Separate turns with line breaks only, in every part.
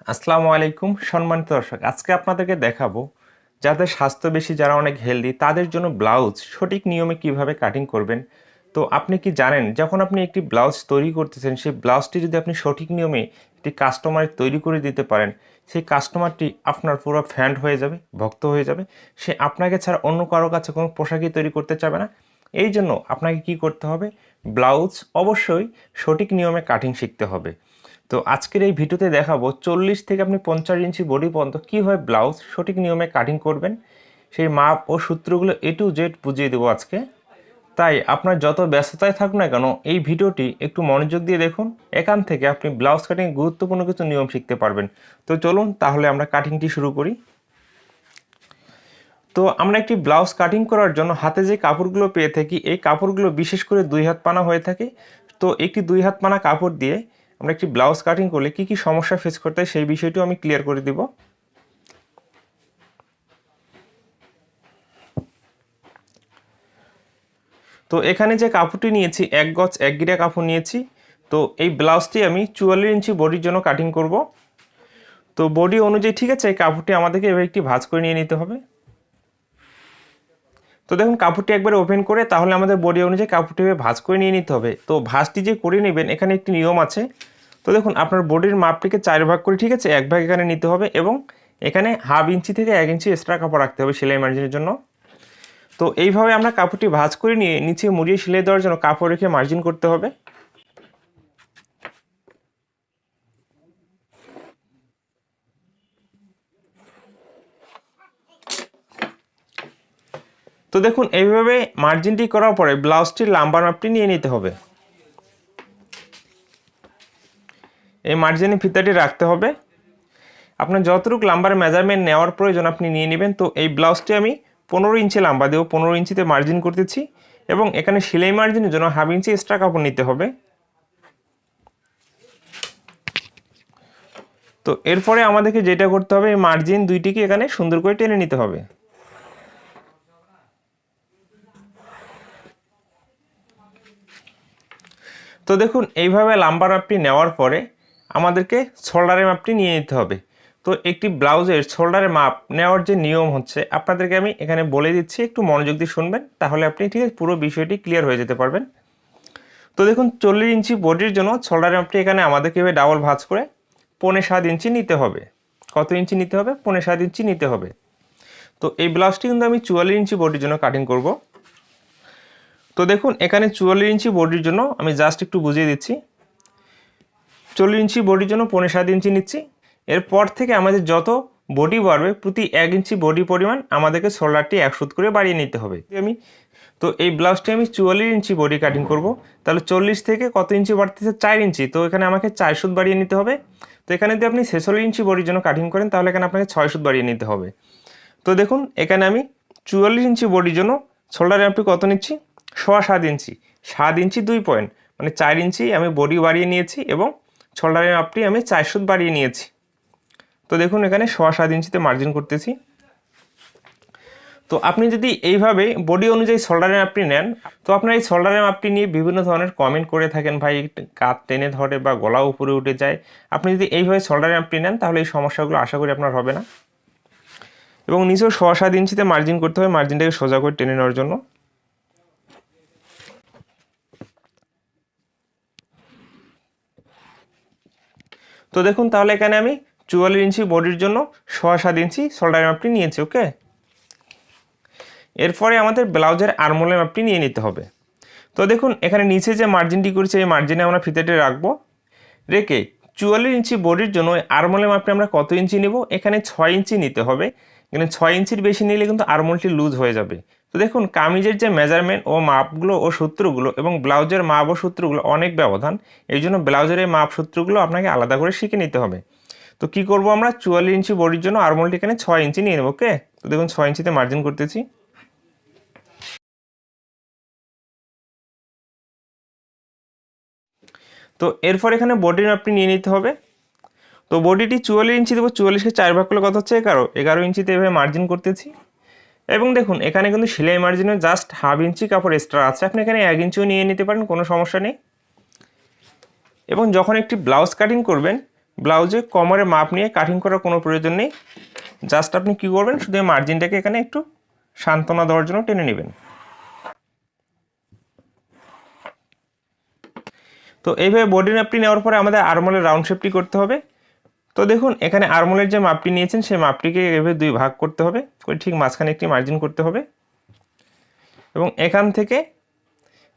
আসসালামু আলাইকুম সম্মানিত দর্শক, আজকে আপনাদেরকে দেখাবো যাদের স্বাস্থ্য বেশি, যারা অনেক হেলদি, তাদের জন্য ব্লাউজ সঠিক নিয়মে কিভাবে কাটিং করবেন। তো আপনি কি জানেন, যখন আপনি একটি ব্লাউজ তৈরি করতেছেন, সেই ব্লাউজটি যদি আপনি সঠিক নিয়মে একটি কাস্টমারের তৈরি করে দিতে পারেন, সেই কাস্টমারটি আপনার পুরো ফ্যান হয়ে যাবে, ভক্ত হয়ে যাবে। সে আপনাকে ছাড়া অন্য কারো কাছে কোনো পোশাকই তৈরি করতে চাবে না। এই জন্য আপনাকে কি করতে হবে, ব্লাউজ অবশ্যই সঠিক নিয়মে কাটিং শিখতে হবে। তো আজকের এই ভিডিওতে দেখাবো 40 থেকে আপনি 50 ইঞ্চি বডি পর্যন্ত কীভাবে ব্লাউজ সঠিক নিয়মে কাটিং করবেন, সেই মাপ ও সূত্রগুলো A to Z বুঝিয়ে দেবো আজকে। তাই আপনার যত ব্যস্ততায় থাকুক না কেন, এই ভিডিওটি একটু মনোযোগ দিয়ে দেখুন। এখান থেকে আপনি ব্লাউজ কাটিং গুরুত্বপূর্ণ কিছু নিয়ম শিখতে পারবেন। তো চলুন তাহলে আমরা কাটিংটি শুরু করি। তো আমরা একটি ব্লাউজ কাটিং করার জন্য হাতে যে কাপড়গুলো পেয়ে থাকি, এই কাপড়গুলো বিশেষ করে 2 হাত পানা হয়ে থাকে। তো একটি 2 হাত পানা কাপড় দিয়ে আমরা একটি ব্লাউজ কাটিং করলে কি কি সমস্যা ফেস করতে হয়, সেই বিষয়টিও আমি ক্লিয়ার করে দিব। তো এখানে যে কাপড়টি নিয়েছি, 1 গজ 1 গিরা কাপড় নিয়েছি। তো এই ব্লাউজটি আমি 44 ইঞ্চি বডির জন্য কাটিং করব। তো বডি অনুযায়ী ঠিক আছে, এই কাপড়টি আমাদেরকে এভাবে একটি ভাঁজ করে নিয়ে নিতে হবে। তো দেখুন, কাপড়টি একবার ওপেন করে তাহলে আমাদের বডি অনুযায়ী কাপড়টি ভাঁজ করে নিয়ে নিতে হবে। তো ভাঁজটি যে করে নেবেন, এখানে একটি নিয়ম আছে। তো দেখুন, আপনার বডির মাপটিকে 4 ভাগ করে, ঠিক আছে, 1 ভাগ এখানে নিতে হবে এবং এখানে হাফ ইঞ্চি থেকে 1 ইঞ্চি এক্সট্রা কাপড় রাখতে হবে সেলাই মার্জিনের জন্য। তো এইভাবে আমরা কাপড়টি ভাঁজ করে নিয়ে নিচে মুড়িয়ে সেলাই দেওয়ার জন্য কাপড় রেখে মার্জিন করতে হবে। তো দেখুন, এইভাবে মার্জিনটি করার পরে ব্লাউজটির লাম্বার মাপটি নিয়ে নিতে হবে। এই মার্জিনের ফিতাটি রাখতে হবে। আপনার যতটুকু লাম্বার মেজারমেন্ট নেওয়ার প্রয়োজন আপনি নিয়ে নেবেন। তো এই ব্লাউজটি আমি 15 ইঞ্চি লাম্বা দেবো, 15 ইঞ্চিতে মার্জিন করতেছি এবং এখানে সেলাই মার্জিনের জন্য হাফ ইঞ্চি এক্সট্রা কাপড় নিতে হবে। তো এরপরে আমাদেরকে যেটা করতে হবে, এই মার্জিন দুইটিকে এখানে সুন্দর করে টেনে নিতে হবে। তো দেখুন, এইভাবে লাম্বার মাপটি নেওয়ার পরে আমাদেরকে শোল্ডারের মাপটি নিয়ে নিতে হবে। তো একটি ব্লাউজের শোল্ডারের মাপ নেওয়ার যে নিয়ম হচ্ছে, আপনাদেরকে আমি এখানে বলে দিচ্ছি, একটু মনোযোগ দিয়ে শুনবেন, তাহলে আপনি ঠিক আছে পুরো বিষয়টি ক্লিয়ার হয়ে যেতে পারবেন। তো দেখুন, 40 ইঞ্চি বডির জন্য শোল্ডারের মাপটি এখানে আমাদেরকে এভাবে ডাবল ভাঁজ করে 6.25 ইঞ্চি নিতে হবে। কত ইঞ্চি নিতে হবে? 6.25 ইঞ্চি নিতে হবে। তো এই ব্লাউজটি কিন্তু আমি 44 ইঞ্চি বডির জন্য কাটিং করব। তো দেখুন, এখানে 44 ইঞ্চি বডির জন্য আমি জাস্ট একটু বুঝিয়ে দিচ্ছি। 40 ইঞ্চি বডির জন্য 6.25 ইঞ্চি নিচ্ছি। এরপর থেকে আমাদের যত বডি বাড়বে, প্রতি 1 ইঞ্চি বডি পরিমাণ আমাদেরকে শোল্ডারটি 1 সুত করে বাড়িয়ে নিতে হবে। তো এই ব্লাউজটি আমি 44 ইঞ্চি বডি কাটিং করব। তাহলে 40 থেকে কত ইঞ্চি বাড়তেছে? 4 ইঞ্চি। তো এখানে আমাকে 4 সুত বাড়িয়ে নিতে হবে। তো এখানে যদি আপনি 46 ইঞ্চি বডির জন্য কাটিং করেন, তাহলে এখানে আপনাকে 6 সুত বাড়িয়ে নিতে হবে। তো দেখুন, এখানে আমি 44 ইঞ্চি বডির জন্য শোল্ডারে আপনি কত নিচ্ছি? 7.25 ইঞ্চি। 7 ইঞ্চি 2 পয়েন্ট, মানে 4 ইঞ্চি আমি বডি বাড়িয়ে নিয়েছি এবং শোল্ডারের মাপটি আমি 4 সুত বাড়িয়ে নিয়েছি। তো দেখুন, এখানে 7.25 ইঞ্চিতে মার্জিন করতেছি। তো আপনি যদি এইভাবে বডি অনুযায়ী শোল্ডারের মাপটি নেন, তো আপনার এই শোল্ডারের মাপটি নিয়ে বিভিন্ন ধরনের কমেন্ট করে থাকেন, ভাই কাঁধ টেনে ধরে বা গলা উপরে উঠে যায়। আপনি যদি এইভাবে শোল্ডারের মাপটি নেন, তাহলে এই সমস্যাগুলো আশা করি আপনার হবে না। এবং নিচেও 7.25 ইঞ্চিতে মার্জিন করতে হবে, মার্জিনটাকে সোজা করে টেনে নেওয়ার জন্য। তো দেখুন, তাহলে এখানে আমি 44 ইঞ্চি বডির জন্য 7.25 ইঞ্চি শোল্ডারের মাপটি নিয়েছি। ওকে, এরপরে আমাদের ব্লাউজের আর্মহোলের মাপটি নিয়ে নিতে হবে। তো দেখুন, এখানে নিচে যে মার্জিনটি করেছে, এই মার্জিনে আমরা ফিতাটি রাখবো। রেখে 44 ইঞ্চি বডির জন্য আর্মহোলের মাপটি আমরা কত ইঞ্চি নেব? এখানে 6 ইঞ্চি নিতে হবে। এখানে 6 ইঞ্চির বেশি নিলে কিন্তু আর্মহোলটি লুজ হয়ে যাবে। তো দেখুন, কামিজের যে মেজারমেন্ট ও মাপগুলো ও সূত্রগুলো এবং ব্লাউজের মাপ ও সূত্রগুলো অনেক ব্যবধান। এই জন্য ব্লাউজের এই মাপ সূত্রগুলো আপনাকে আলাদা করে শিখে নিতে হবে। তো কি করব, আমরা 44 ইঞ্চি বডির জন্য আর্মহোলটি এখানে 6 ইঞ্চি নিয়ে নেব। ওকে, তো দেখুন 6 ইঞ্চিতে মার্জিন করতেছি। তো এরপর এখানে বডির মাপটি নিয়ে নিতে হবে। তো বডিটি 44 ইঞ্চি দেবো, 44কে 4 ভাগ করলে কত হচ্ছে? 11 ইঞ্চিতে এভাবে মার্জিন করতেছি। এবং দেখুন, এখানে কিন্তু সেলাই মার্জিনে জাস্ট হাফ ইঞ্চি কাপড় এক্সট্রা আছে। আপনি এখানে 1 ইঞ্চিও নিয়ে নিতে পারেন, কোনো সমস্যা নেই। এবং যখন একটি ব্লাউজ কাটিং করবেন, ব্লাউজে কোমরের মাপ নিয়ে কাটিং করার কোনো প্রয়োজন নেই। জাস্ট আপনি কী করবেন, শুধু মার্জিনটাকে এখানে একটু সান্ত্বনা দেওয়ার জন্য টেনে নেবেন। তো এইভাবে বডি মাপটি নেওয়ার পরে আমাদের আর্মহোলের রাউন্ড শেপটি করতে হবে। তো দেখুন এখানে আর্মহোলের যে মাপটি নিয়েছেন সেই মাপটিকে এভাবে 2 ভাগ করতে হবে, করে ঠিক মাঝখানে একটি মার্জিন করতে হবে এবং এখান থেকে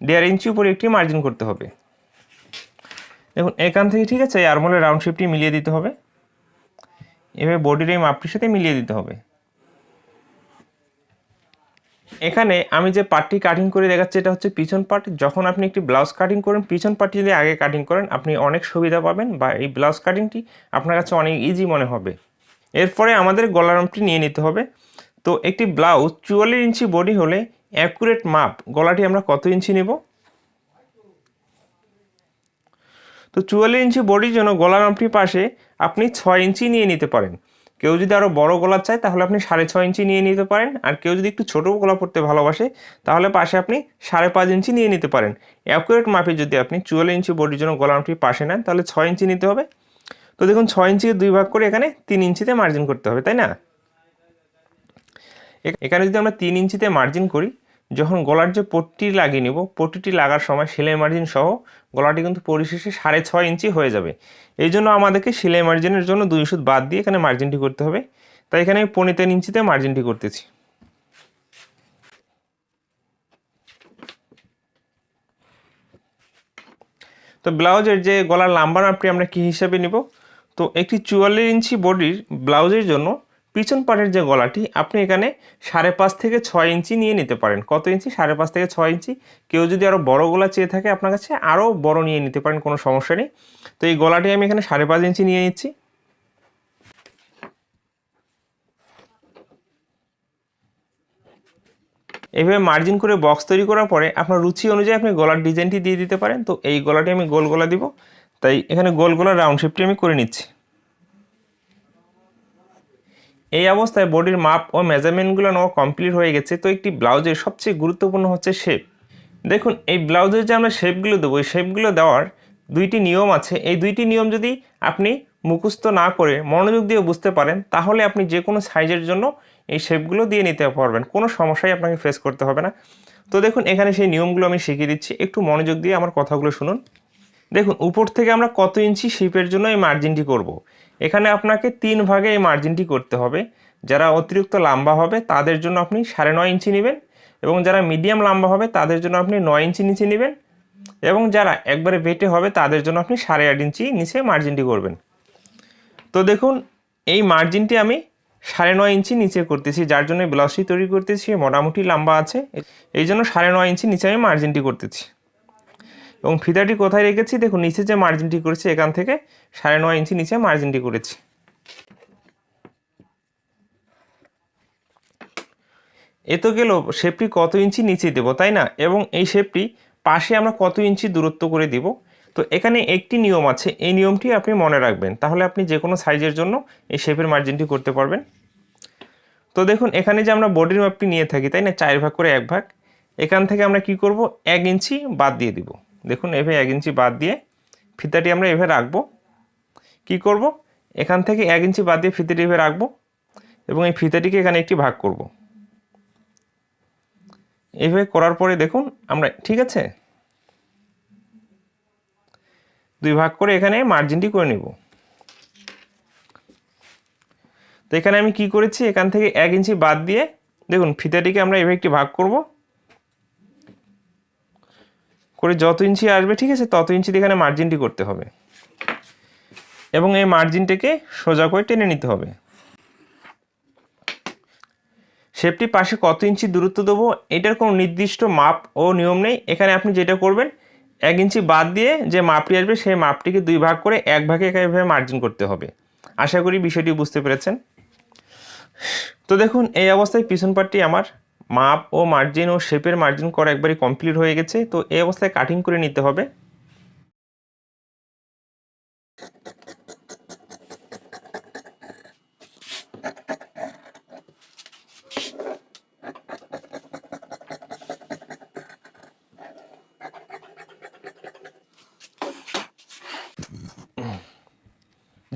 1.5 ইঞ্চি উপরে একটি মার্জিন করতে হবে। দেখুন এখান থেকে ঠিক আছে এই আর্মহোলের রাউন্ড শেপটি মিলিয়ে দিতে হবে, এভাবে বডির এই মাপটির সাথে মিলিয়ে দিতে হবে। এখানে আমি যে পার্টটি কাটিং করে দেখাচ্ছি এটা হচ্ছে পিছন পার্ট। যখন আপনি একটি ব্লাউজ কাটিং করেন পিছন পার্টটি যদি আগে কাটিং করেন আপনি অনেক সুবিধা পাবেন, বা এই ব্লাউজ কাটিংটি আপনার কাছে অনেক ইজি মনে হবে। এরপরে আমাদের গলার মাপটি নিয়ে নিতে হবে। তো একটি ব্লাউজ 44 ইঞ্চি বডি হলে অ্যাকুরেট মাপ গলাটি আমরা কত ইঞ্চি নেব? তো 44 ইঞ্চি বডির জন্য গলার মাপটির পাশে আপনি 6 ইঞ্চি নিয়ে নিতে পারেন। কেউ যদি আরও বড় গলা চায় তাহলে আপনি 6.5 ইঞ্চি নিয়ে নিতে পারেন, আর কেউ যদি একটু ছোটো গলা পরতে ভালোবাসে তাহলে পাশে আপনি 5.5 ইঞ্চি নিয়ে নিতে পারেন। অ্যাকুরেট মাপে যদি আপনি 44 ইঞ্চি বডির জন্য গলার মাপটির পাশে নেন তাহলে 6 ইঞ্চি নিতে হবে। তো দেখুন 6 ইঞ্চিকে 2 ভাগ করে এখানে 3 ইঞ্চিতে মার্জিন করতে হবে, তাই না? এখানে যদি আমরা 3 ইঞ্চিতে মার্জিন করি, যখন গলার যে পট্টি লাগিয়ে নেব পট্টিটি লাগার সময় সেলাই মার্জিন সহ গলাটি কিন্তু পরিশেষে 6.5 ইঞ্চি হয়ে যাবে। এই জন্য আমাদেরকে সেলাই মার্জিনের জন্য 2 সুত বাদ দিয়ে এখানে মার্জিনটি করতে হবে। তাই এখানে আমি 3.25 ইঞ্চিতে মার্জিনটি করতেছি। তো ব্লাউজের যে গলার লম্বা মাপটি আমরা কী হিসাবে নিব? তো একটি 44 ইঞ্চি বডির ব্লাউজের জন্য পিছন পাটের যে গলাটি আপনি এখানে 5.5 থেকে 6 ইঞ্চি নিয়ে নিতে পারেন। কত ইঞ্চি? 5.5 থেকে 6 ইঞ্চি। কেউ যদি আরও বড় গলা চেয়ে থাকে আপনার কাছে আরও বড় নিয়ে নিতে পারেন, কোনো সমস্যা নেই। তো এই গলাটি আমি এখানে 5.5 ইঞ্চি নিয়ে নিচ্ছি। এইভাবে মার্জিন করে বক্স তৈরি করার পরে আপনার রুচি অনুযায়ী আপনি গলার ডিজাইনটি দিয়ে দিতে পারেন। তো এই গলাটি আমি গোল গলা দিব, তাই এখানে গোল গলার রাউন্ড শেপটি আমি করে নিচ্ছি। এই অবস্থায় বডির মাপ ও মেজারমেন্টগুলো নেওয়া কমপ্লিট হয়ে গেছে। তো একটি ব্লাউজের সবচেয়ে গুরুত্বপূর্ণ হচ্ছে শেপ। দেখুন এই ব্লাউজের যে আমরা শেপগুলো দেবো এই শেপগুলো দেওয়ার 2টি নিয়ম আছে। এই 2টি নিয়ম যদি আপনি মুখস্থ না করে মনোযোগ দিয়ে বুঝতে পারেন তাহলে আপনি যে কোনো সাইজের জন্য এই শেপগুলো দিয়ে নিতে পারবেন, কোনো সমস্যাই আপনাকে ফেস করতে হবে না। তো দেখুন এখানে সেই নিয়মগুলো আমি শিখিয়ে দিচ্ছি, একটু মনোযোগ দিয়ে আমার কথাগুলো শুনুন। দেখুন উপর থেকে আমরা কত ইঞ্চি শেপের জন্য এই মার্জিনটি করব। এখানে আপনাকে 3 ভাগে এই মার্জিনটি করতে হবে। যারা অতিরিক্ত লম্বা হবে তাদের জন্য আপনি 9.5 ইঞ্চি নেবেন, এবং যারা মিডিয়াম লম্বা হবে তাদের জন্য আপনি 9 ইঞ্চি নিচে নেবেন, এবং যারা একবারে বেটে হবে তাদের জন্য আপনি 8.5 ইঞ্চি নিচে মার্জিনটি করবেন। তো দেখুন এই মার্জিনটি আমি 9.5 ইঞ্চি নিচে করতেছি, যার জন্য ব্লাউজটি তৈরি করতেছি মোটামুটি লম্বা আছে, এই জন্য 9.5 ইঞ্চি নিচে আমি মার্জিনটি করতেছি। এবং ফিতাটি কোথায় রেখেছি? দেখুন নিচে যে মার্জিনটি করেছি এখান থেকে 9.5 ইঞ্চি নিচে মার্জিনটি করেছি। এ তো গেল শেপটি কত ইঞ্চি নিচে দেবো, তাই না? এবং এই শেপটি পাশে আমরা কত ইঞ্চি দূরত্ব করে দিব। তো এখানে একটি নিয়ম আছে, এই নিয়মটি আপনি মনে রাখবেন, তাহলে আপনি যে কোনো সাইজের জন্য এই শেপের মার্জিনটি করতে পারবেন। তো দেখুন এখানে যে আমরা বডির মাপটি নিয়ে থাকি, তাই না, 4 ভাগ করে 1 ভাগ, এখান থেকে আমরা কি করব 1 ইঞ্চি বাদ দিয়ে দিব। দেখুন এভাবে 1 ইঞ্চি বাদ দিয়ে ফিতাটি আমরা এভাবে রাখবো। কি করব, এখান থেকে 1 ইঞ্চি বাদ দিয়ে ফিতাটি এভাবে রাখবো, এবং এই ফিতাটিকে এখানে একটি ভাগ করব। এইভাবে করার পরে দেখুন আমরা ঠিক আছে 2 ভাগ করে এখানে মার্জিনটি করে নেব। তো এখানে আমি কি করেছি, এখান থেকে 1 ইঞ্চি বাদ দিয়ে দেখুন ফিতাটিকে আমরা এভাবে একটি ভাগ করব, করে যত ইঞ্চি আসবে ঠিক আছে তত ইঞ্চি এখানে মার্জিনটি করতে হবে, এবং এই মার্জিনটাকে সোজা করে টেনে নিতে হবে। শেপটি পাশে কত ইঞ্চি দূরত্ব দেবো এটার কোনো নির্দিষ্ট মাপ ও নিয়ম নেই। এখানে আপনি যেটা করবেন 1 ইঞ্চি বাদ দিয়ে যে মাপটি আসবে সেই মাপটিকে 2 ভাগ করে 1 ভাগে এভাবে মার্জিন করতে হবে। আশা করি বিষয়টি বুঝতে পেরেছেন। তো দেখুন এই অবস্থায় পিছন পাটটি আমার মাপ ও মার্জিন ও শেপের মার্জিন করা একবারই কমপ্লিট হয়ে গেছে। তো এই অবস্থায় কাটিং করে নিতে হবে।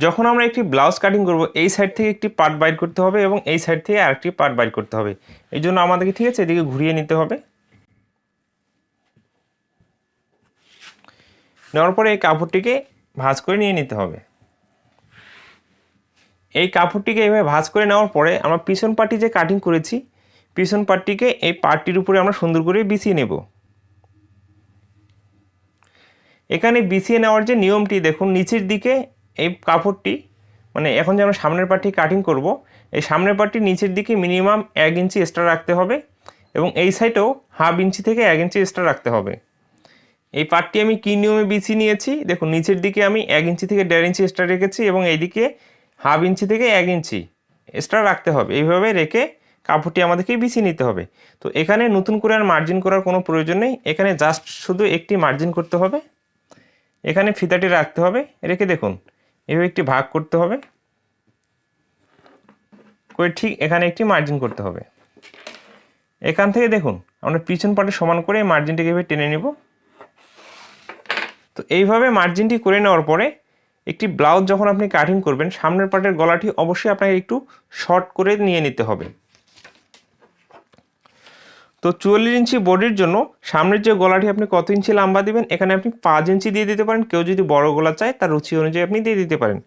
যখন আমরা একটি ব্লাউজ কাটিং করব এই সাইড থেকে একটি পার্ট বাইর করতে হবে এবং এই সাইড থেকে আরেকটি পার্ট বাইর করতে হবে। এই জন্য আমাদেরকে ঠিক আছে এদিকে ঘুরিয়ে নিতে হবে। নেওয়ার পরে এই কাপড়টিকে ভাঁজ করে নিয়ে নিতে হবে। এই কাপড়টিকে এইভাবে ভাঁজ করে নেওয়ার পরে আমরা পিছন পার্টি যে কাটিং করেছি পিছন পার্টটিকে এই পার্টটির উপরে আমরা সুন্দর করে বিছিয়ে নেব। এখানে বিছিয়ে নেওয়ার যে নিয়মটি দেখুন, নিচের দিকে এই কাপড়টি মানে এখন যে আমরা সামনের পার্টটি কাটিং করব এই সামনের পার্টটি নিচের দিকে মিনিমাম 1 ইঞ্চি এক্সট্রা রাখতে হবে এবং এই সাইডেও হাফ ইঞ্চি থেকে 1 ইঞ্চি এক্সট্রা রাখতে হবে। এই পার্টটি আমি কী নিয়মে বিছিয়ে নিয়েছি দেখুন, নিচের দিকে আমি 1 ইঞ্চি থেকে 1.5 ইঞ্চি এক্সট্রা রেখেছি এবং এইদিকে হাফ ইঞ্চি থেকে 1 ইঞ্চি এক্সট্রা রাখতে হবে। এইভাবে রেখে কাপড়টি আমাদেরকে বিছিয়ে নিতে হবে। তো এখানে নতুন করে আর মার্জিন করার কোনো প্রয়োজন নেই, এখানে জাস্ট শুধু একটি মার্জিন করতে হবে। এখানে ফিতাটি রাখতে হবে, রেখে দেখুন এভাবে একটি ভাগ করতে হবে করে ঠিক এখানে একটি মার্জিন করতে হবে। এখান থেকে দেখুন আমরা পিছন পাটে সমান করে মার্জিনটিকে এভাবে টেনে নেব। তো এইভাবে মার্জিনটি করে নেওয়ার পরে একটি ব্লাউজ যখন আপনি কাটিং করবেন সামনের পাটের গলাটি অবশ্যই আপনাকে একটু শর্ট করে নিয়ে নিতে হবে। তো 44 ইঞ্চি বডির জন্য সামনের যে গলাটি আপনি কত ইঞ্চি লম্বা দিবেন এখানে আপনি 5 ইঞ্চি দিয়ে দিতে পারেন। কেউ যদি বড় গলা চায় তার রুচি অনুযায়ী আপনি দিয়ে দিতে পারেন।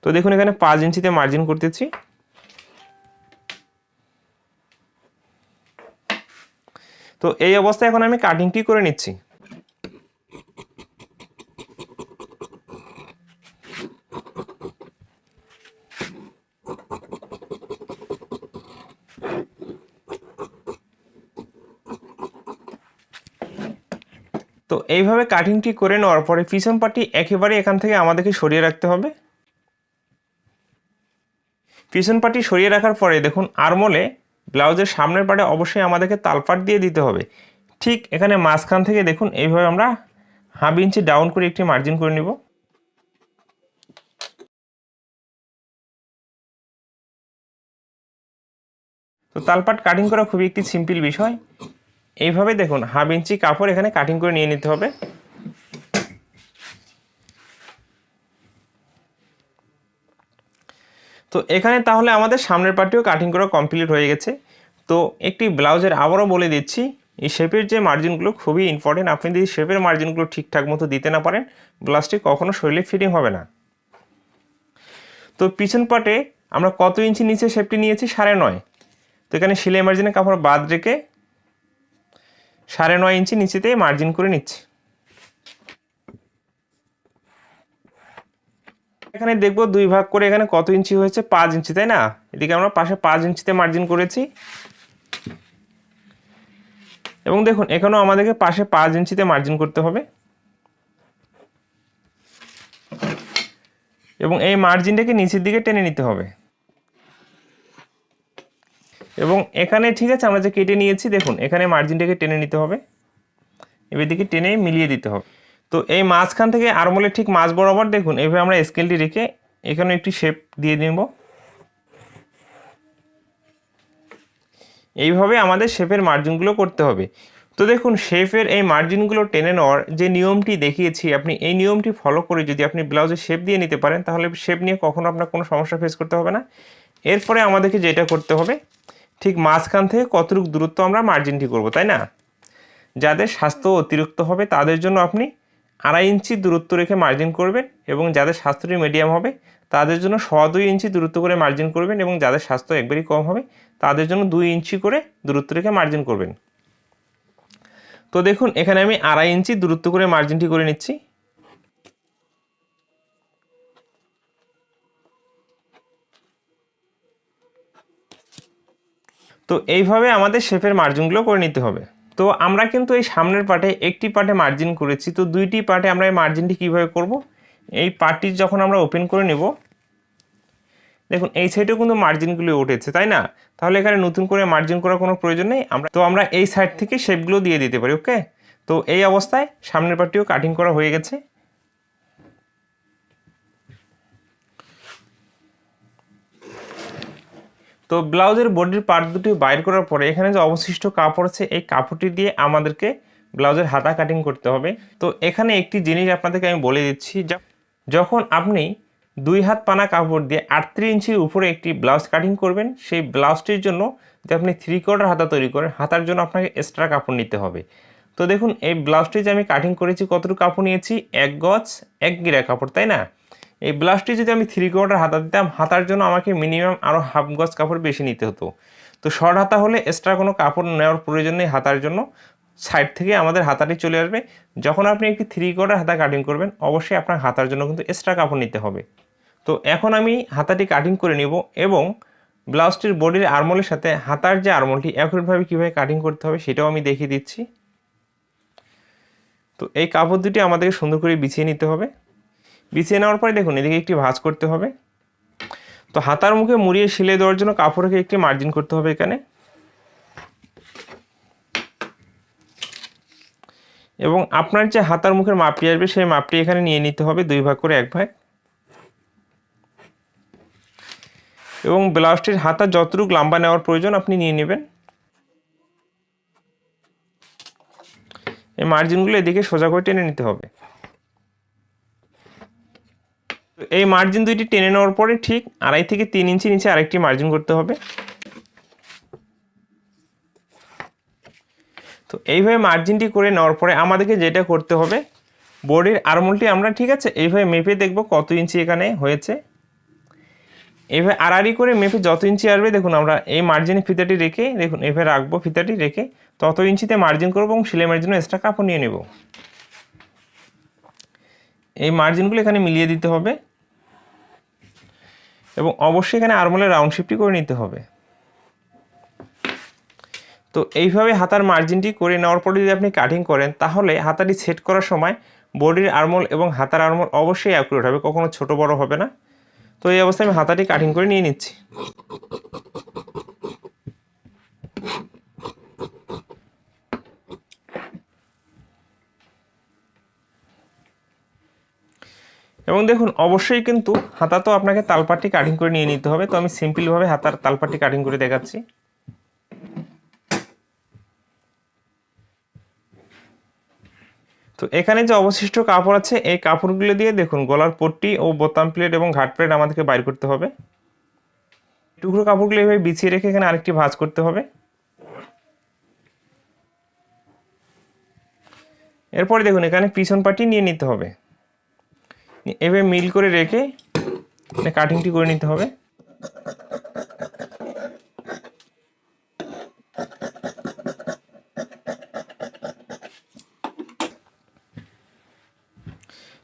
তো দেখুন এখানে 5 ইঞ্চিতে মার্জিন করতেছি। তো এই অবস্থায় এখন আমি কাটিংটি করে নিচ্ছি। তো এইভাবে কাটিংটি করে নেওয়ার পরে পিছন পাটি একেবারে এখান থেকে আমাদেরকে সরিয়ে রাখতে হবে। পিছন পাটি সরিয়ে রাখার পরে দেখুন আরমোলে ব্লাউজের সামনের পাটে অবশ্যই আমাদেরকে তালপাট দিয়ে দিতে হবে। ঠিক এখানে মাঝখান থেকে দেখুন এইভাবে আমরা হাফ ইঞ্চি ডাউন করে একটি মার্জিন করে নিব। তো তালপাট কাটিং করা খুবই একটি সিম্পল বিষয়। এইভাবে দেখুন হাফ ইঞ্চি কাপড় এখানে কাটিং করে নিয়ে নিতে হবে। তো এখানে তাহলে আমাদের সামনের পার্টিও কাটিং করা কমপ্লিট হয়ে গেছে। তো একটি ব্লাউজের আবারও বলে দিচ্ছি, এই শেপের যে মার্জিনগুলো খুবই ইম্পর্টেন্ট। আপনি যদি শেপের মার্জিনগুলো ঠিকঠাক মতো দিতে না পারেন ব্লাউজটি কখনো শরীরে ফিটিং হবে না। তো পিছন পাটে আমরা কত ইঞ্চি নিচে শেপটি নিয়েছি 9.5। তো এখানে সেলাই মার্জিনের কাপড় বাদ রেখে 9.5 ইঞ্চি নিচেতে মার্জিন করে নিচ্ছি। এখানে দেখব 2 ভাগ করে এখানে কত ইঞ্চি হয়েছে 5 ইঞ্চি, তাই না? এদিকে আমরা পাশে 5 ইঞ্চিতে মার্জিন করেছি এবং দেখুন এখানেও আমাদেরকে পাশে 5 ইঞ্চিতে মার্জিন করতে হবে এবং এই মার্জিনটাকে নিচের দিকে টেনে নিতে হবে। এবং এখানে ঠিক আছে আমরা যে কেটে নিয়েছি দেখুন এখানে মার্জিনটাকে টেনে নিতে হবে, এবার দিকে টেনে মিলিয়ে দিতে হবে। তো এই মাঝখান থেকে আরমোলের ঠিক মাঝ বরাবর দেখুন এইভাবে আমরা স্কেলটি রেখে এখানে একটি শেপ দিয়ে নেব। এইভাবে আমাদের শেপের মার্জিনগুলো করতে হবে। তো দেখুন শেপের এই মার্জিনগুলো টেনে নেওয়ার যে নিয়মটি দেখিয়েছি আপনি এই নিয়মটি ফলো করে যদি আপনি ব্লাউজে শেপ দিয়ে নিতে পারেন তাহলে শেপ নিয়ে কখনো আপনার কোনো সমস্যা ফেস করতে হবে না। এরপরে আমাদেরকে যেটা করতে হবে ঠিক মাঝখান থেকে কতটুকু দূরত্ব আমরা মার্জিনটি করব, তাই না? যাদের স্বাস্থ্য অতিরিক্ত হবে তাদের জন্য আপনি 2.5 ইঞ্চি দূরত্ব রেখে মার্জিন করবেন এবং যাদের স্বাস্থ্যটি মিডিয়াম হবে তাদের জন্য 2.25 ইঞ্চি দূরত্ব করে মার্জিন করবেন এবং যাদের স্বাস্থ্য একবারই কম হবে তাদের জন্য 2 ইঞ্চি করে দূরত্ব রেখে মার্জিন করবেন। তো দেখুন এখানে আমি 2.5 ইঞ্চি দূরত্ব করে মার্জিনটি করে নিচ্ছি। তো এইভাবে আমাদের শেপের মার্জিনগুলো করে নিতে হবে। তো আমরা কিন্তু এই সামনের পার্টে একটি পার্টে মার্জিন করেছি, তো 2টি পার্টে আমরা এই মার্জিনটি কীভাবে করব? এই পার্টটি যখন আমরা ওপেন করে নেব দেখুন এই সাইডেও কিন্তু মার্জিনগুলো উঠেছে, তাই না? তাহলে এখানে নতুন করে মার্জিন করার কোনো প্রয়োজন নেই। আমরা এই সাইড থেকে শেপগুলো দিয়ে দিতে পারি। ওকে, তো এই অবস্থায় সামনের পার্টটিও কাটিং করা হয়ে গেছে। তো ব্লাউজের বডির পার্ট দুটি বাইর করার পরে এখানে যে অবশিষ্ট কাপড় আছে এই কাপড়টি দিয়ে আমাদেরকে ব্লাউজের হাতা কাটিং করতে হবে। তো এখানে একটি জিনিস আপনাদেরকে আমি বলে দিচ্ছি, যখন আপনি 2 হাত পানা কাপড় দিয়ে 38 ইঞ্চির উপরে একটি ব্লাউজ কাটিং করবেন। সেই ব্লাউজটির জন্য যদি আপনি 3/4 হাতা তৈরি করেন, হাতার জন্য আপনাকে এক্সট্রা কাপড় নিতে হবে। তো দেখুন এই ব্লাউজটি যে আমি কাটিং করেছি, কতটুকু কাপড় নিয়েছি, 1 গজ 1 গিরা কাপড়, তাই না? এই ব্লাউজটি যদি আমি 3/4 হাতা দিতাম, হাতার জন্য আমাকে মিনিমাম আরও হাফ গজ কাপড় বেশি নিতে হতো। তো শর্ট হাতা হলে এক্সট্রা কোনো কাপড় নেওয়ার প্রয়োজন নেই, হাতার জন্য সাইড থেকে আমাদের হাতাটি চলে আসবে। যখন আপনি একটি 3/4 হাতা কাটিং করবেন, অবশ্যই আপনার হাতার জন্য কিন্তু এক্সট্রা কাপড় নিতে হবে। তো এখন আমি হাতাটি কাটিং করে নিব এবং ব্লাউজটির বডির আরমোলের সাথে হাতার যে আরমোলটি একইভাবে কীভাবে কাটিং করতে হবে সেটাও আমি দেখিয়ে দিচ্ছি। তো এই কাপড় দুটি আমাদেরকে সুন্দর করে বিছিয়ে নিতে হবে। বিছিয়ে নেওয়ার পরে দেখুন এদিকে একটি ভাঁজ করতে হবে। তো হাতার মুখে মুড়িয়ে সেলাই দেওয়ার জন্য কাপড়কে একটি মার্জিন করতে হবে এখানে, এবং আপনার যে হাতার মুখের মাপটি আসবে সেই মাপটি এখানে নিয়ে নিতে হবে 2 ভাগ করে 1 ভাগ। এবং ব্লাউজটির হাতা যতটুকু লম্বা নেওয়ার প্রয়োজন আপনি নিয়ে নেবেন। এই মার্জিনগুলো এদিকে সোজা করে টেনে নিতে হবে। এই মার্জিন দুইটি টেনে নেওয়ার পরে ঠিক 2.5 থেকে 3 ইঞ্চি নিচে আরেকটি মার্জিন করতে হবে। তো এইভাবে মার্জিনটি করে নেওয়ার পরে আমাদেরকে যেটা করতে হবে, বডির আরমোলটি আমরা ঠিক আছে এইভাবে মেপে দেখব কত ইঞ্চি এখানে হয়েছে। এইভাবে আড়াআড়ি করে মেপে যত ইঞ্চি আসবে, দেখুন আমরা এই মার্জিনে ফিতাটি রেখে দেখুন এইভাবে রাখবো, ফিতাটি রেখে তত ইঞ্চিতে মার্জিন করবো এবং সেলাইয়ের জন্য এক্সট্রা কাপড় নিয়ে নেব। এই মার্জিনগুলো এখানে মিলিয়ে দিতে হবে এবং অবশ্যই এখানে আরমোলের রাউন্ড শেপটি করে নিতে হবে। তো এইভাবে হাতার মার্জিনটি করে নেওয়ার পরে যদি আপনি কাটিং করেন, তাহলে হাতাটি সেট করার সময় বডির আরমোল এবং হাতার আরমোল অবশ্যই অ্যাকুরেট হবে, কখনো ছোট বড় হবে না। তো এই অবস্থায় আমি হাতাটি কাটিং করে নিয়ে নিচ্ছি। এবং দেখুন অবশ্যই কিন্তু হাতা তো আপনাকে তালপাটি কাটিং করে নিয়ে নিতে হবে। তো আমি সিম্পলভাবে হাতার তালপাটি কাটিং করে দেখাচ্ছি। তো এখানে যে অবশিষ্ট কাপড় আছে, এই কাপড়গুলো দিয়ে দেখুন গলার পট্টি ও বোতাম প্লেট এবং ঘাট প্লেট আমাদেরকে বাইর করতে হবে। টুকরো কাপড়গুলো এভাবে বিছিয়ে রেখে এখানে আরেকটি ভাঁজ করতে হবে। এরপরে দেখুন এখানে পিছন পাটি নিয়ে নিতে হবে, এভাবে মিল করে রেখে কাটিংটি করে নিতে হবে।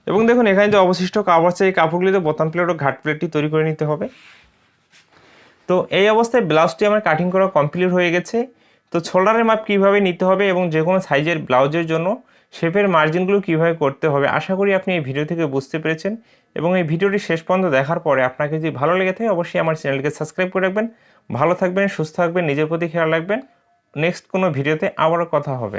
এবং দেখুন এখানে যে অবশিষ্ট কাপড় আছে, এই কাপড়গুলিতে বোতাম প্লেট ও ঘাট প্লেটটি তৈরি করে নিতে হবে। তো এই অবস্থায় ব্লাউজটি আমার কাটিং করা কমপ্লিট হয়ে গেছে। তো শোল্ডারের মাপ কীভাবে নিতে হবে এবং যে কোনো সাইজের ব্লাউজের জন্য শেপের মার্জিনগুলো কীভাবে করতে হবে, আশা করি আপনি এই ভিডিও থেকে বুঝতে পেরেছেন। এবং এই ভিডিওটি শেষ পর্যন্ত দেখার পরে আপনাকে যদি ভালো লেগে থাকে, অবশ্যই আমার চ্যানেলকে সাবস্ক্রাইব করে রাখবেন। ভালো থাকবেন, সুস্থ থাকবেন, নিজের প্রতি খেয়াল রাখবেন। নেক্সট কোনো ভিডিওতে আবারও কথা হবে।